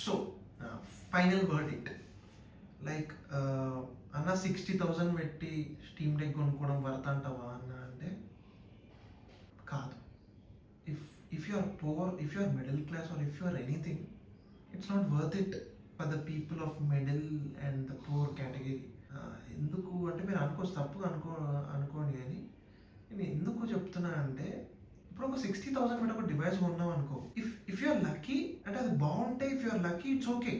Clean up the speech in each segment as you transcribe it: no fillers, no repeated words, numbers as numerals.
So final verdict, like అన్న 60,000 పెట్టి steam deck కొనుక్కోవడం వర్త్ అంటావా అన్న అంటే కాదు. If you are poor, if you are middle class or if you are anything, it's not worth it for the people of middle and the poor category. ఎందుకు అంటే మీరు అనుకోవచ్చు, తప్పుగా అనుకోండి, కానీ నేను ఎందుకు చెప్తున్నా అంటే ఇప్పుడు ఒక 60,000 పెట్టి ఒక డివైస్ కొన్నాం అనుకో, ఇఫ్ యూఆర్ లక్కీ అంటే అది బాగుంటే, if you're lucky it's okay.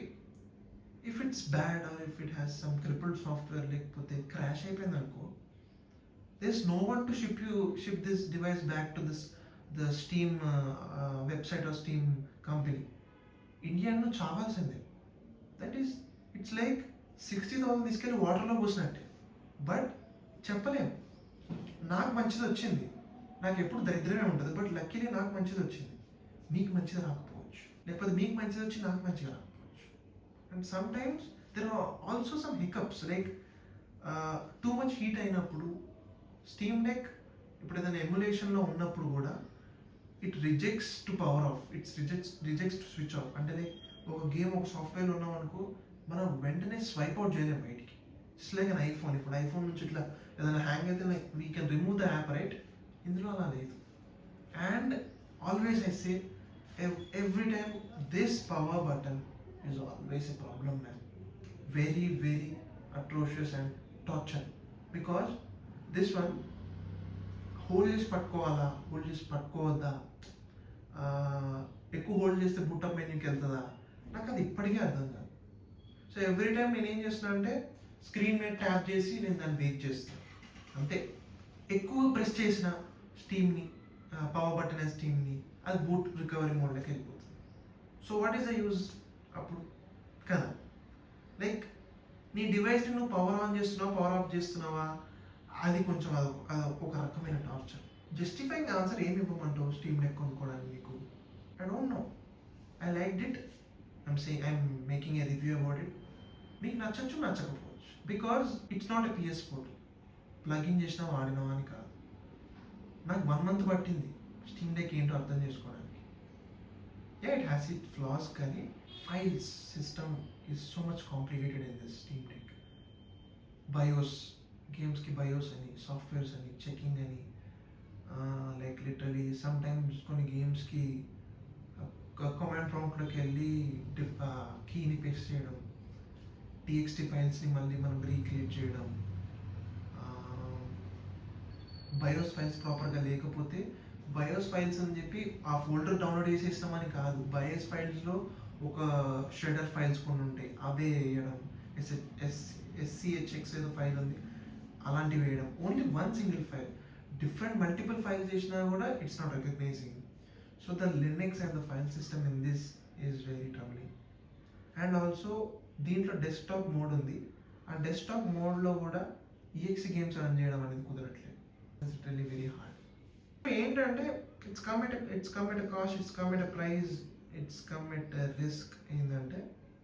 If it's bad or if it has some crippled software, లేకపోతే క్రాష్ అయిపోయింది అనుకో, there is no one to ship this device back to the Steam website or Steam company. ఇండియాను చావాల్సిందే. That is, it's like 60,000 తీసుకెళ్ళి వాటర్లో పోసినట్టే. But చెప్పలేము, నాకు మంచిది వచ్చింది, నాకు ఎప్పుడు దరిద్రమే ఉంటుంది, బట్ లక్కీలీ నాకు మంచిది వచ్చింది, మీకు మంచిది రాకపోవచ్చు, లేకపోతే మీకు మంచిది వచ్చి నాకు మంచిగా రాకపోవచ్చు. And sometimes there are also some hiccups, like too much heat అయినప్పుడు స్టీమ్ డెక్ ఇప్పుడు ఏదైనా ఎమ్యులేషన్లో ఉన్నప్పుడు కూడా it rejects to power off, rejects to switch off. అంటే లైక్ ఒక గేమ్, ఒక సాఫ్ట్వేర్లో ఉన్నాం అనుకో, మనం వెంటనే స్వైప్ అవుట్ చేయలేము బయటికి. It's like an iPhone. ఇప్పుడు ఐఫోన్ నుంచి ఇట్లా ఏదైనా హ్యాంగ్ అయితే like we can remove the app, right? ఇందులో అలా లేదు. And always I say every time this power button is always a problem man. Very very atrocious and torture. Because this one hold చేసి పట్టుకోవాలా, hold చేసి పట్టుకోవద్దా, ఎక్కువ hold చేస్తే boot up మెనూకి వెళ్తుందా, నాకు అది ఇప్పటికీ అర్థం కాదు. సో ఎవ్రీ టైం నేను ఏం చేస్తున్నా అంటే స్క్రీన్ మీద ట్యాప్ చేసి నేను దాన్ని వెయిట్ చేస్తాను అంతే. ఎక్కువ ప్రెస్ చేసిన స్టీమ్ని, పవర్ బటన్ అండ్ స్టీమ్ని, అది బూట్ రికవరీ మోడ్లోకి వెళ్ళిపోతుంది. So what is the use అప్పుడు కదా? లైక్ నీ డివైస్ని నువ్వు పవర్ ఆన్ చేస్తున్నావా, పవర్ ఆఫ్ చేస్తున్నావా, అది కొంచెం ఒక రకమైన టార్చర్. జస్టిఫైయింగ్ ఆన్సర్ ఏమి ఇవ్వమంటావు స్టీమ్ డెక్ కొనుక్కోవడానికి నీకు? I don't know, I liked it, I'm making a review about it. మీకు నచ్చచ్చు, నచ్చకపోవచ్చు, because it's not a PS4. Plug in చేసినా వాడినావా అని కాదు. నాకు 1 month పట్టింది స్టీమ్ డెక్ ఏంటో అర్థం చేసుకోవడానికి. ఇట్ హ్యాస్ ఇట్ ఫ్లాస్, కానీ files system is so much complicated in this steam deck. BIOS, గేమ్స్కి బయోస్ అని, సాఫ్ట్వేర్స్ అని, చెకింగ్ అని, లైక్ లిటరలీ సమ్ టైమ్స్ కొన్ని గేమ్స్కి కమాండ్ ప్రాంప్ట్లోకి వెళ్ళి కీని పేస్ట్ చేయడం, TXT ఫైల్స్ని మళ్ళీ మనం రీక్రియేట్ చేయడం, బయోస్ ఫైల్స్ ప్రాపర్గా లేకపోతే బయోస్ ఫైల్స్ అని చెప్పి ఆ ఫోల్డర్ డౌన్లోడ్ చేసేస్తామని కాదు, బయోస్ ఫైల్స్లో ఒక షెడర్ ఫైల్స్ కొన్ని ఉంటాయి, అవే వేయడం, SCHX ఏదో ఫైల్ ఉంది అలాంటివి వేయడం. Only one single file, different multiple files చేసినా కూడా it's not recognizing. So the Linux and the file system in this is very troubling. And also దీంట్లో డెస్క్టాప్ మోడ్ ఉంది, ఆ డెస్క్టాప్ మోడ్లో కూడా EXE గేమ్స్ రన్ చేయడం అనేది కుదరట్లేదు. It's really very hard. ఏంటంటే it's come at cost, it's come at price, it's come at risk. ఏంటంటే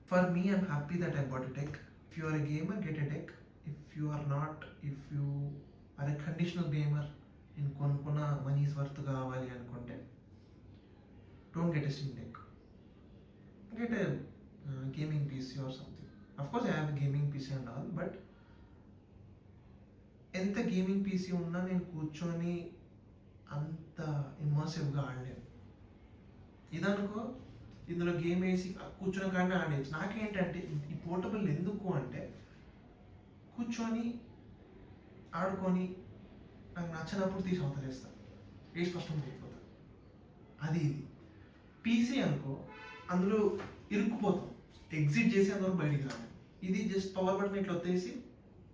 for me I'm happy that I bought a deck. If you are a gamer, get a deck. If you are not, if you are a conditional gamer, నేను కొనుక్కున్న మనీస్ worth కావాలి అనుకుంటే don't get a Steam Deck. Get a gaming PC or something. Of course, I have a gaming PC and all, but ఎంత gaming PC ఉన్నా నేను కూర్చొని అంత ఇమర్సివ్గా ఆడలేను. ఇదనుకో, ఇందులో గేమ్ వేసి కూర్చొని కానీ ఆడేయచ్చు. నాకేంటంటే ఈ పోర్టబుల్ ఎందుకు అంటే కూర్చొని ఆడుకొని నాకు నచ్చినప్పుడు తీసి అవతలేస్తాను, వేసి ఫస్ట్ అయిపోతాను. అది ఇది పీసీ అనుకో, అందులో ఇరుక్కుపోతాం, ఎగ్జిట్ చేసి అందులో బయటికి రావాలి. ఇది జస్ట్ పవర్ బటన్ ఇట్లా వచ్చేసి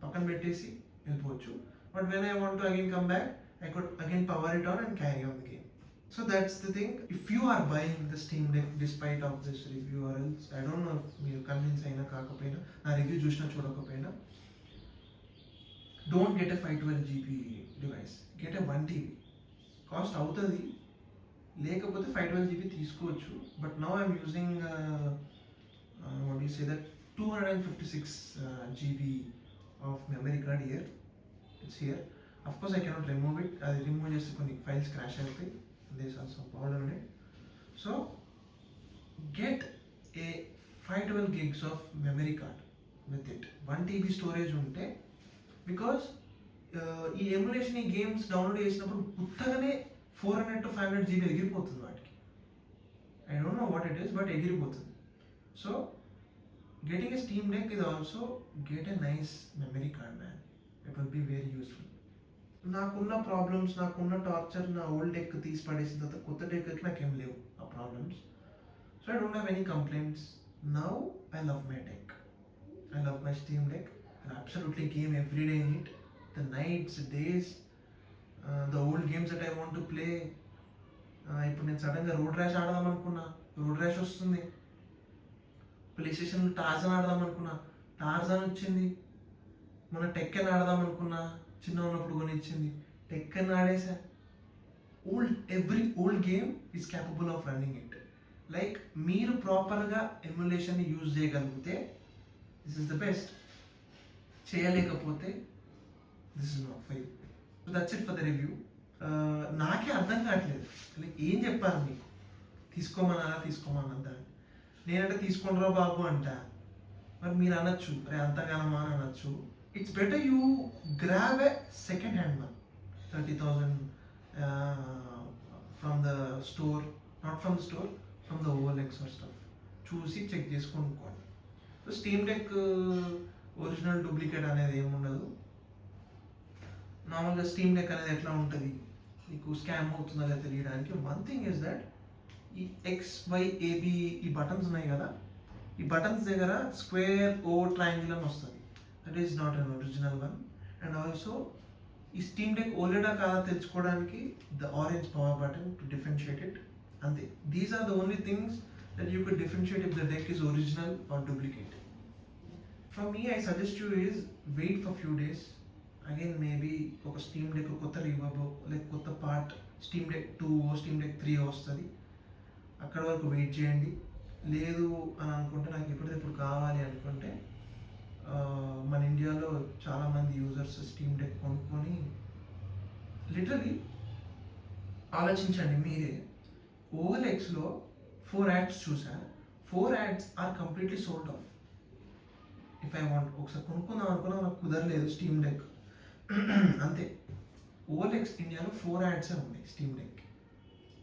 పక్కన పెట్టేసి వెళ్ళిపోవచ్చు. But when I want to again come back, I could again power it on and carry on the game. So that's the thing. If you are buying the Steam Deck despite of this review or else, I don't know if మీరు convince అయినా కాకపోయినా, నా review చూసినా చూడకపోయినా, don't get a 512GB device, get a 1TB. Cost అవుతుంది, లేకపోతే 512GB తీసుకోవచ్చు. But now I'm using what do you say, that 256GB of memory card here. It's here. Of course I cannot remove it. అది remove చేస్తే కొన్ని files crash అవుతాయి. There is also problem in it. So get a 512 gigs of memory card with it. 1 TB storage ఉంటే because ఈ emulation ఈ games download చేసినప్పుడు ఉత్తగానే 400 to 500 GB ఎగిరిపోతుంది వాటికి. I don't know what it is, but ఎగిరిపోతుంది. So getting a steam deck ఇది also get a nice memory card man. It will be very useful. నాకున్న ప్రాబ్లమ్స్, నాకున్న టార్చర్, నా ఓల్డ్ డెక్ తీసి పడేసిన తర్వాత కొత్త డెక్కి నాకేం లేవు ఆ problems. So I don't have any complaints. Now I love my deck. I love my Steam Deck. I absolutely game every day in it. The nights, days, the old games that I want to play. ఇప్పుడు నేను సడన్గా road rash ఆడదాం అనుకున్నా, road rash వస్తుంది. Play స్టేషన్లో Tarzan ఆడదాం అనుకున్నా, Tarzan వచ్చింది. మన టెక్కన్ ఆడదాం అనుకున్నా, చిన్న ఉన్నప్పుడు కొనిచ్చింది, టెక్కన్ ఆడేసా. Every old game is capable of running it. Like మీరు ప్రాపర్గా ఎమ్యులేషన్ని యూజ్ చేయగలిగితే దిస్ ఇస్ ద బెస్ట్. చేయలేకపోతే this is not for you. So that's it for the review. నాకే అర్థం కావట్లేదు, లైక్ ఏం చెప్పారు మీకు, తీసుకోమన్నదా. నేనంటే తీసుకుంటారా బాబు అంట, మరి మీరు అనొచ్చు అరే అంతగానమా అని అనొచ్చు. It's better you grab a second hand one 30,000 from the store, not from the store, from the OLX or stuff. చూసి చెక్ చేసుకొని. So Steam Deck original duplicate అనేది ఏముండదు. నార్మల్గా స్టీమ్ డెక్ అనేది ఎట్లా ఉంటుంది, మీకు స్కామ్ అవుతుందో లేదా తెలియడానికి వన్ థింగ్ ఇస్ దట్ ఈ XYAB ఈ బటన్స్ ఉన్నాయి కదా, ఈ బటన్స్ దగ్గర స్క్వేర్ ట్రయాంగిల్ అని వస్తుంది. That is not an original one. And also ఈ స్టీమ్ డెక్ ఓలెడా కాదా తెలుసుకోవడానికి the orange power button to differentiate it, అంతే. These are the only things that you could differentiate if the deck is original or duplicate. For me, I suggest you is wait for few days. Again, maybe oka Steam Deck kotta reverb like kotta part Steam Deck 2 Steam Deck 3 వస్తుంది, అక్కడ వరకు wait చేయండి. లేదు అని అనుకుంటే నాకు ఎప్పుడెప్పుడు కావాలి అనుకుంటే మన ఇండియాలో చాలామంది యూజర్స్ స్టీమ్ డెక్ కొనుక్కొని లిటరలీ ఆలోచించండి మీరే. OLXలో 4 ads చూసా, 4 ads are completely sold off. If I want ఒకసారి కొనుక్కుందాం అనుకున్నా, నాకు కుదరలేదు స్టీమ్ డెక్ అంతే. OLX ఇండియాలో 4 ads ఉన్నాయి స్టీమ్ డెక్.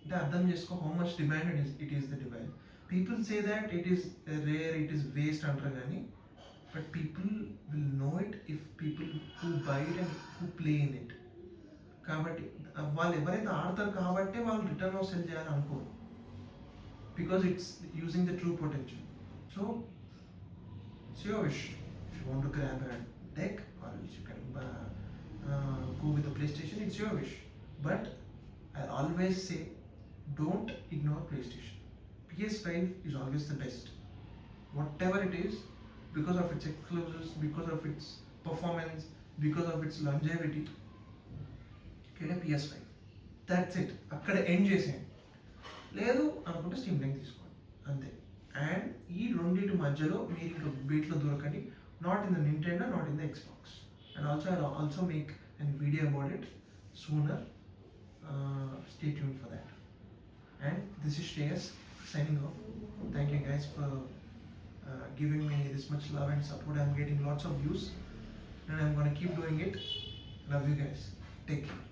అంటే అర్థం చేసుకో how much demand it is the device. People say that it is rare, it is waste అంటారు కానీ, but people will know it if people who by it and who play in it. కాబట్టి వాళ్ళు ఎవరైతే ఆడతారు కాబట్టి వాళ్ళు return of cell చేయాలని అనుకోరు, because it's using the true potential. So it's your wish. If you want to grab a deck or else you can go with the PlayStation, it's your wish. But I always say don't ignore PlayStation. PS5 is always the best. Whatever it is, because of its exclusives, because of its performance, because of its longevity, get a PS5. That's it. akkada end చేసేయండి. లేదు అనుకుంటే steam deck తీసుకోండి అంతే. And ఈ రెండింటి మధ్యలో మీరు ఇంకా బీట్లో దొరకండి, not in the Nintendo, not in the Xbox. And also make and video about it sooner. Stay tune for that. And this is Shreyas signing off. Thank you guys for giving me this much love and support. I'm getting lots of views and I'm going to keep doing it. Love you guys. Take care.